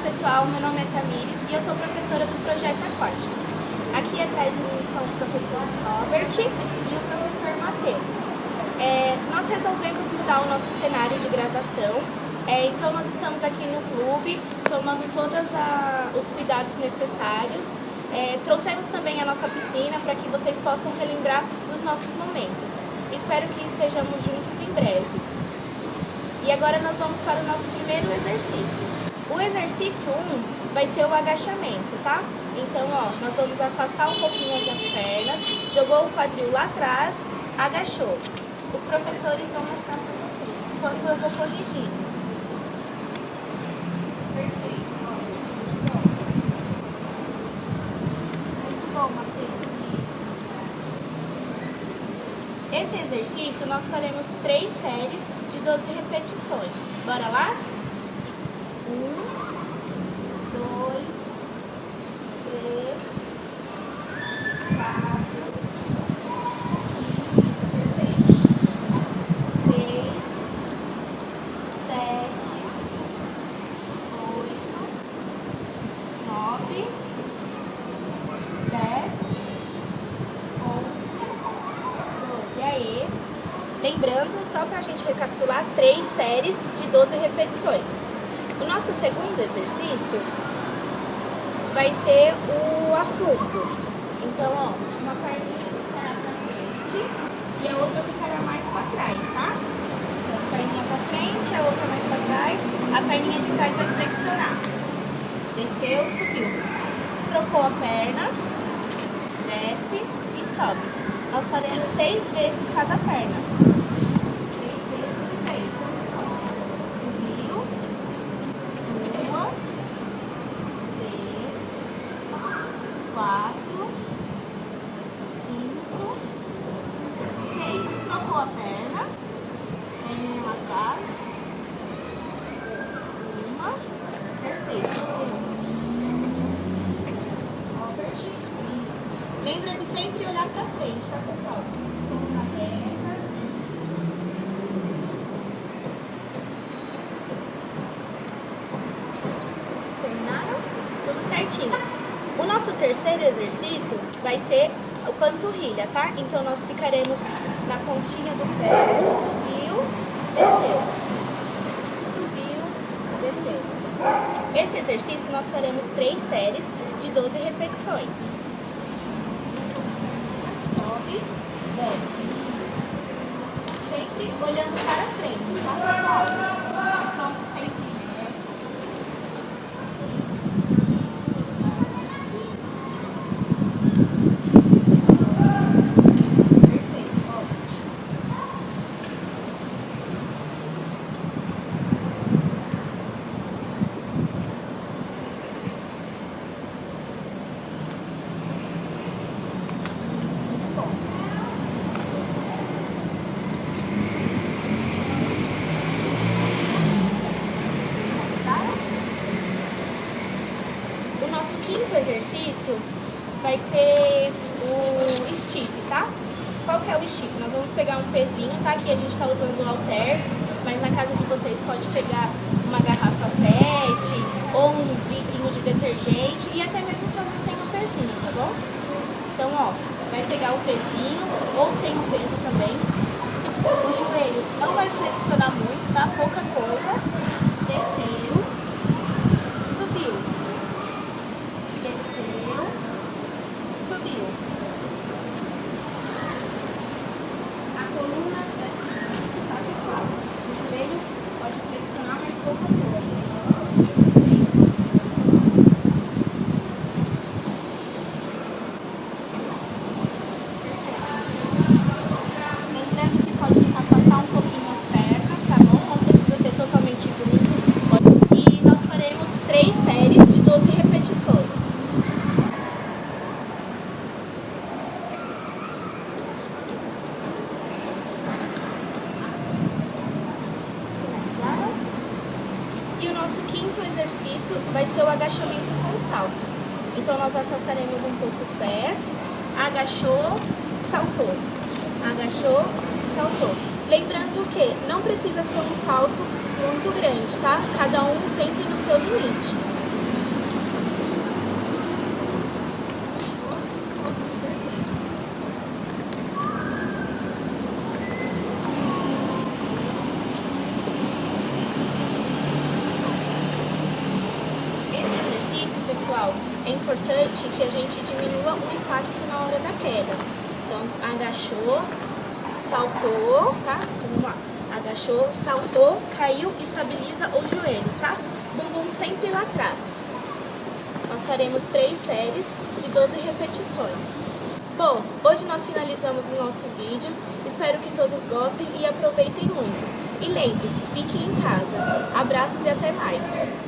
pessoal, meu nome é Tamires e eu sou professora do Projeto Aquáticos. Aqui atrás de mim estão o professor Robert e o professor Matheus. Nós resolvemos mudar o nosso cenário de gravação, então nós estamos aqui no clube, tomando todos os cuidados necessários. Trouxemos também a nossa piscina para que vocês possam relembrar dos nossos momentos. Espero que estejamos juntos em breve. E agora nós vamos para o nosso primeiro exercício. O exercício 1 vai ser o agachamento, tá? Então, nós vamos afastar um pouquinho as pernas, jogou o quadril lá atrás, agachou. Os professores vão mostrar para vocês, enquanto eu vou corrigindo. Perfeito. Muito bom, Matheus. Isso. Esse exercício nós faremos 3 séries de 12 repetições. Bora lá? 1, 2, 3, 4, 5, 6, 7, 8, 9, 10, 11, 12. E aí? Lembrando, só para a gente recapitular, 3 séries de 12 repetições. O nosso segundo exercício vai ser o afundo. Então, uma perninha ficará para frente e a outra ficará mais para trás, tá? Então, a perninha para frente, a outra mais para trás. A perninha de trás vai flexionar. Desceu, subiu. Trocou a perna, desce e sobe. Nós faremos 6 vezes cada perna. 3 vezes de 6 repetições. Subiu. 2, 3, 4, 5, 6. Trocou a perna. Perninha lá atrás. 1. Perfeito. Isso. Robert. Isso. Lembra de sempre olhar pra frente, tá, pessoal? Coluna reta. Terminaram? Tudo certinho. O nosso terceiro exercício vai ser o panturrilha, tá? Então nós ficaremos na pontinha do pé, subiu, desceu. Subiu, desceu. Esse exercício nós faremos 3 séries de 12 repetições. Sobe, desce. Sempre olhando para frente, tá, pessoal? Tronco sempre reto. O nosso quinto exercício vai ser o stiff, tá? Qual que é o stiff? Nós vamos pegar um pezinho, tá? Aqui a gente tá usando o halter, mas na casa de vocês pode pegar uma garrafa PET ou um vidrinho de detergente e até mesmo fazer sem o pezinho, tá bom? Então, vai pegar o pezinho ou sem o peso também. O joelho não vai flexionar muito, tá? Pouca coisa. Desceu. Subiu. Desceu. Subiu. A coluna desce junto, tá, pessoal? O joelho pode flexionar, mas pouca coisa. Lembrando que pode afastar um pouquinho as pernas, tá bom? Não precisa ser totalmente junto. E nós faremos 3 séries de 12 repetições. E o nosso quinto exercício vai ser o agachamento com salto. Então nós afastaremos um pouco os pés, agachou, saltou, agachou, saltou. Lembrando que não precisa ser um salto muito grande, tá? Cada um sempre no seu limite. importante que a gente diminua o impacto na hora da queda. Então, agachou, saltou, tá? Vamos lá. Agachou, saltou, caiu, estabiliza os joelhos, tá? Bumbum sempre lá atrás. Nós faremos 3 séries de 12 repetições. Bom, hoje nós finalizamos o nosso vídeo. Espero que todos gostem e aproveitem muito. E lembre-se, fiquem em casa. Abraços e até mais!